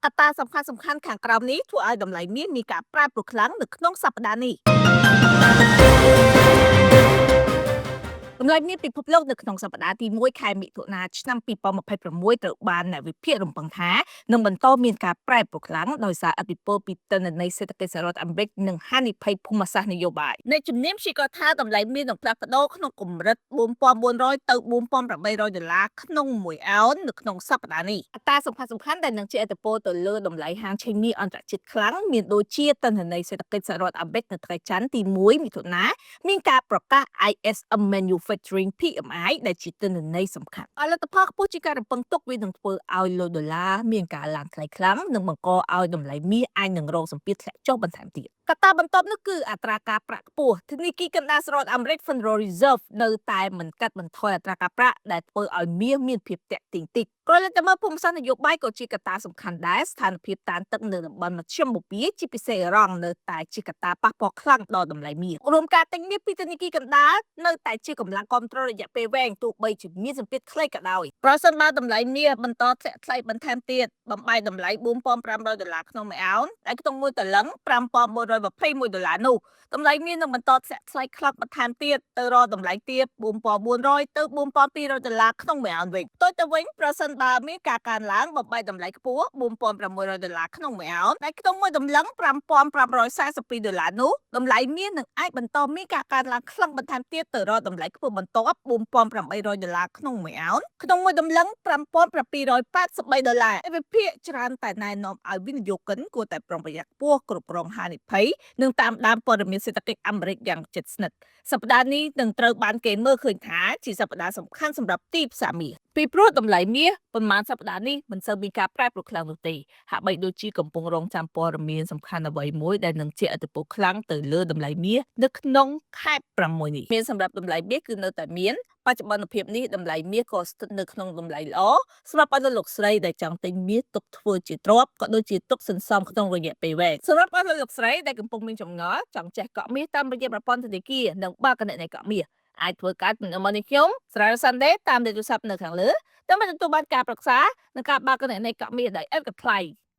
កត្តាសំខាន់ខាងក្រោមនេះធ្វើឲ្យតម្លៃមាសមានការប្រែប្រួលខ្លាំងនៅក្នុងសប្តាហ៍នេះតម្លៃមាសពិភពលោកនៅក្នុងសប្តាហ៍ទី1ខែមិថុនាឆ្នាំ2026ត្រូវបានអ្នកវិភាគរំពឹងថានឹងបន្តមានការប្រែប្រួលខ្លាំងដោយសារឥទ្ធិពលពីទិន្នន័យសេដ្ឋកិច្ចសហរដ្ឋអាមេរិកនិងហានិភ័យភូមិសាស្ត្រនយោបាយអ្នកជំនាញព្យាករណ៍ថាតម្លៃមាសនឹងផ្លាស់ប្ដូរក្នុងកម្រិត4400ទៅ4800ដុល្លារក្នុង1អោននៅក្នុងសប្តាហ៍នេះអត្រាសំខាន់ដែលនឹងជះឥទ្ធិពលទៅលើតម្លៃហាងឆេងមាសអន្តរជាតិខ្លាំងមានដូចជាទិន្នន័យសេដ្ឋកិច្ចសហរដ្ឋអាមេរិកនៅថ្ងៃច័ន្ទទី1មិថុនាមានការប្រកាស ISM Manufacturing PMI ដែលជាទិន្នន័យសំខាន់ផលិតផលខ្ពស់ជាការរំពឹងទុកវានឹងធ្វើឲ្យលុយដុល្លារមានការឡើងថ្លៃខ្លាំងនិងបង្កឲ្យតម្លៃមាសអាចនឹងរងសម្ពាធធ្លាក់ចុះបន្ថែមទៀតកត្តាបន្ទាប់នោះគឺអត្រាការប្រាក់ខ្ពស់ធនាគារកណ្ដាលសហរដ្ឋអាមេរិក Federal Reserve នៅតែមិនកាត់បន្ថយអត្រាការប្រាក់ដែលធ្វើឲ្យមាសមានភាពតាក់ទាញតិចក្រឡេកទៅមើលភូមិសាស្ត្រនយោបាយក៏ជាកត្តាសំខាន់ដែរស្ថានភាពតានទឹកនៅតំបន់មជ្ឈិមបូព៌ាជាពិសេសអ៊ីរ៉ង់នៅតែជាកត្តាប៉ះពាល់ខ្លាំងដល់តម្លៃមាសរួមការទិញមាសពីធនាគារកណ្ដាលនៅតែជាកម្លាំងគ្រប់គ្រងរយៈពេលវែងទោះបីជាមានសម្ពាធខ្លីក៏ដោយប្រសិនបើតម្លៃមាសបន្តធ្លាក់ថ្លៃបន្ថែមទៀតបំបីតម្លៃ4500ដុល្លារក្នុង1អោនដែលក្នុងមួយតលឹង5421ដុល្លារនោះតម្លៃមាសនឹងបន្តធ្លាក់ថ្លៃខ្លាំងបន្ថែមទៀតទៅរកតម្លៃទាប4400ទៅ4200ដុល្លារក្នុង1អោនវិញផ្ទុយទៅវិញប្រសិនបើមានការកើនឡើងបំបីតម្លៃខ្ពស់4600ដុល្លារក្នុង1អោនដែលក្នុងមួយតម្លឹង5542ដុល្លារនោះតម្លៃមាសនឹងអាចបន្តមានការកើនឡើងខ្លាំងបន្ថែមទៀតទៅរកតម្លៃខ្ពស់បន្ទាប់4800ដុល្លារក្នុង1អោនក្នុងមួយតម្លឹង5783ដុល្លារវិភាគច្រើនតែណែនាំឲ្យវិនិយោគិនគួរតែប្រុងប្រយ័ត្នខ្ពស់គ្រប់គ្រងហានិភ័យនិងតាមដានព័ត៌មានសេដ្ឋកិច្ចអាមេរិកយ៉ាងជិតស្និទ្ធសប្តាហ៍នេះនឹងត្រូវបានគេមើលឃើញថាជាសប្តាហ៍សំខាន់សម្រាប់ទីផ្សារមាសពីព្រោះតម្លៃមាសប៉ុន្មានសប្តាហ៍នេះមិនសូវមានការប្រែប្រួលខ្លាំងនោះទេហាក់បីដូចជាកំពុងរងចាំព័ត៌មានសំខាន់អ្វីមួយដែលនឹងជះឥទ្ធិពលខ្លាំងទៅលើតម្លៃមាសនៅក្នុងខែ6នេះមានសម្រាប់តម្លៃមាសគឺនៅតែមានបច្ចុប្បន្នភាពនេះតម្លៃមាសក៏ស្ថិតនៅក្នុងតម្លៃល្អសម្រាប់អនុលោកស្រីដែលចង់ទិញមាសទុកធ្វើជាទ្រព្យក៏ដូចជាទុកសន្សំក្នុងរយៈពេលវែងសម្រាប់អនុលោកស្រីដែលកំពុងមានចម្ងល់ចង់ចេះកក់មាសតាមរយៈប្រព័ន្ធធនាគារនិងបើកគណនីកក់មាសអាចធ្វើការទំនាក់ទំនងនេះខ្ញុំស្រាលសាន់ដេតាមលេខទូរស័ព្ទនៅខាងលើដើម្បីទទួលបានការប្រឹក្សានិងការបើកគណនីកក់មាសដោយឥតគិតថ្លៃ